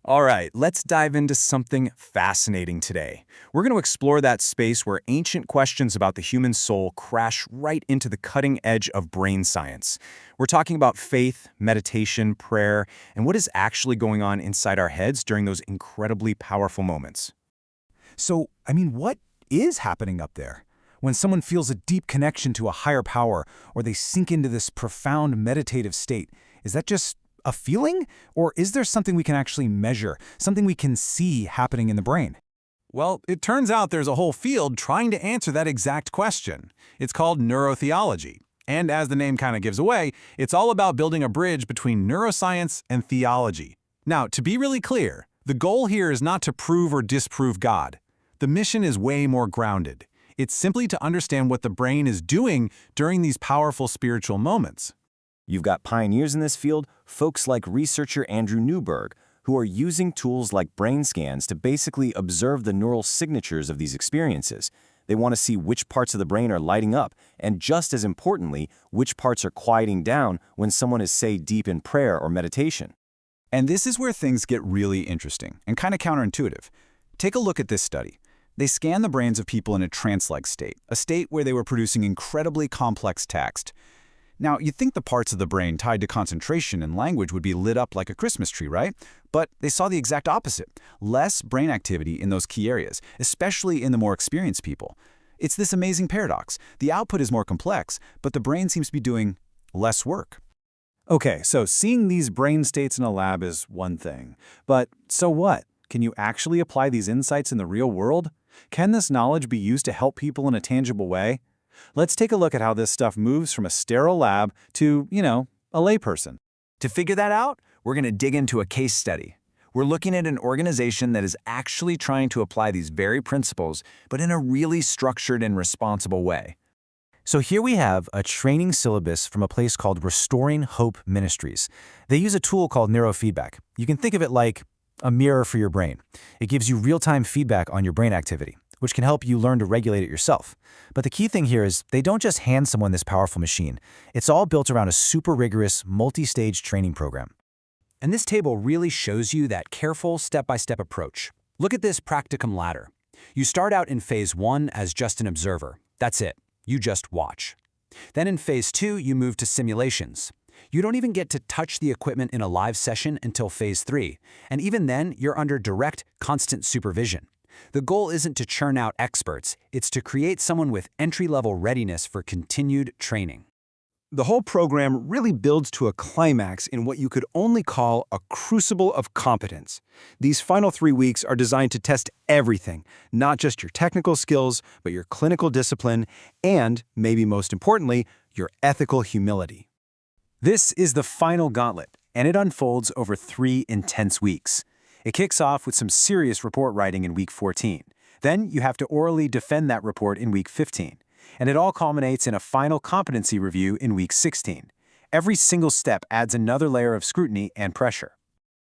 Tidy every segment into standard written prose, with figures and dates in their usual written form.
All right, let's dive into something fascinating today. We're going to explore that space where ancient questions about the human soul crash right into the cutting edge of brain science. We're talking about faith, meditation, prayer, and what is actually going on inside our heads during those incredibly powerful moments. What is happening up there? When someone feels a deep connection to a higher power, or they sink into this profound meditative state, is that just a feeling? Or is there something we can actually measure, something we can see happening in the brain? Well, it turns out there's a whole field trying to answer that exact question. It's called neurotheology. And as the name kind of gives away, it's all about building a bridge between neuroscience and theology. Now, to be really clear, the goal here is not to prove or disprove God. The mission is way more grounded. It's simply to understand what the brain is doing during these powerful spiritual moments. You've got pioneers in this field, folks like researcher Andrew Newberg, who are using tools like brain scans to basically observe the neural signatures of these experiences. They want to see which parts of the brain are lighting up, and just as importantly, which parts are quieting down when someone is, say, deep in prayer or meditation. And this is where things get really interesting and kind of counterintuitive. Take a look at this study. They scanned the brains of people in a trance-like state, a state where they were producing incredibly complex text. Now, you'd think the parts of the brain tied to concentration and language would be lit up like a Christmas tree, right? But they saw the exact opposite. Less brain activity in those key areas, especially in the more experienced people. It's this amazing paradox. The output is more complex, but the brain seems to be doing less work. Okay, so seeing these brain states in a lab is one thing. But so what? Can you actually apply these insights in the real world? Can this knowledge be used to help people in a tangible way? Let's take a look at how this stuff moves from a sterile lab to, a layperson. To figure that out, we're going to dig into a case study. We're looking at an organization that is actually trying to apply these very principles, but in a really structured and responsible way. So here we have a training syllabus from a place called Restoring Hope Ministries. They use a tool called neurofeedback. You can think of it like a mirror for your brain. It gives you real-time feedback on your brain activity, which can help you learn to regulate it yourself. But the key thing here is they don't just hand someone this powerful machine. It's all built around a super rigorous, multi-stage training program. And this table really shows you that careful, step-by-step approach. Look at this practicum ladder. You start out in phase 1 as just an observer. That's it. You just watch. Then in phase 2, you move to simulations. You don't even get to touch the equipment in a live session until phase 3. And even then, you're under direct, constant supervision. The goal isn't to churn out experts, it's to create someone with entry-level readiness for continued training. The whole program really builds to a climax in what you could only call a crucible of competence. These final 3 weeks are designed to test everything, not just your technical skills, but your clinical discipline and, maybe most importantly, your ethical humility. This is the final gauntlet, and it unfolds over 3 intense weeks. It kicks off with some serious report writing in week 14. Then you have to orally defend that report in week 15. And it all culminates in a final competency review in week 16. Every single step adds another layer of scrutiny and pressure.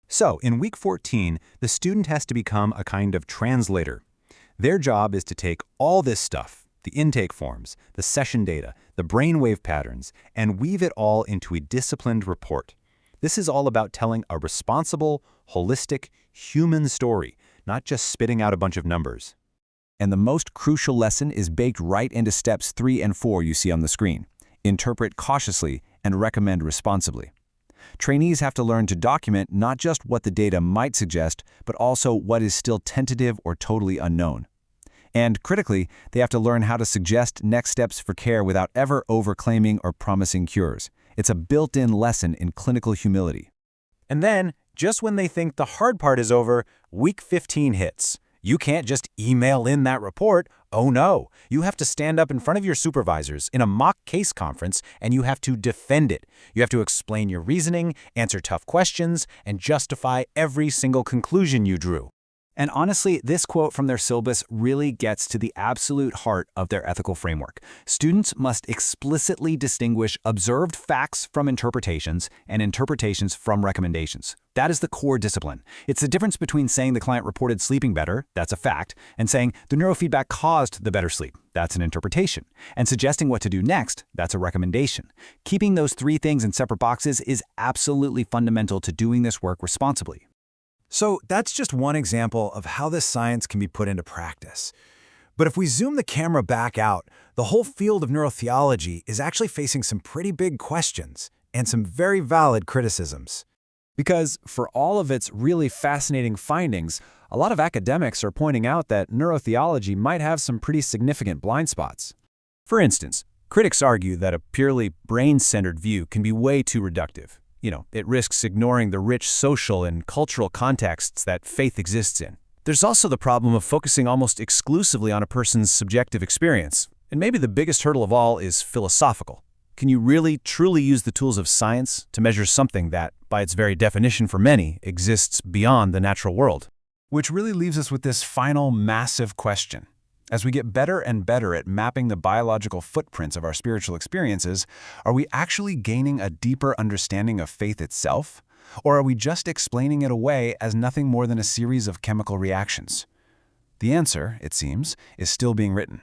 So, in week 14, the student has to become a kind of translator. Their job is to take all this stuff, the intake forms, the session data, the brainwave patterns, and weave it all into a disciplined report. This is all about telling a responsible, holistic, human story, not just spitting out a bunch of numbers. And the most crucial lesson is baked right into steps 3 and 4 you see on the screen. Interpret cautiously and recommend responsibly. Trainees have to learn to document not just what the data might suggest, but also what is still tentative or totally unknown. And critically, they have to learn how to suggest next steps for care without ever overclaiming or promising cures. It's a built-in lesson in clinical humility. And then, just when they think the hard part is over, week 15 hits. You can't just email in that report. Oh no, you have to stand up in front of your supervisors in a mock case conference and you have to defend it. You have to explain your reasoning, answer tough questions, and justify every single conclusion you drew. And honestly, this quote from their syllabus really gets to the absolute heart of their ethical framework. Students must explicitly distinguish observed facts from interpretations and interpretations from recommendations. That is the core discipline. It's the difference between saying the client reported sleeping better, that's a fact, and saying the neurofeedback caused the better sleep, that's an interpretation, and suggesting what to do next, that's a recommendation. Keeping those 3 things in separate boxes is absolutely fundamental to doing this work responsibly. So that's just one example of how this science can be put into practice. But if we zoom the camera back out, the whole field of neurotheology is actually facing some pretty big questions and some very valid criticisms. Because for all of its really fascinating findings, a lot of academics are pointing out that neurotheology might have some pretty significant blind spots. For instance, critics argue that a purely brain-centered view can be way too reductive. It risks ignoring the rich social and cultural contexts that faith exists in. There's also the problem of focusing almost exclusively on a person's subjective experience. And maybe the biggest hurdle of all is philosophical. Can you really, truly use the tools of science to measure something that, by its very definition for many, exists beyond the natural world? Which really leaves us with this final massive question. As we get better and better at mapping the biological footprints of our spiritual experiences, are we actually gaining a deeper understanding of faith itself? Or are we just explaining it away as nothing more than a series of chemical reactions? The answer, it seems, is still being written,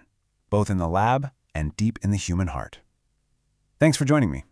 both in the lab and deep in the human heart. Thanks for joining me.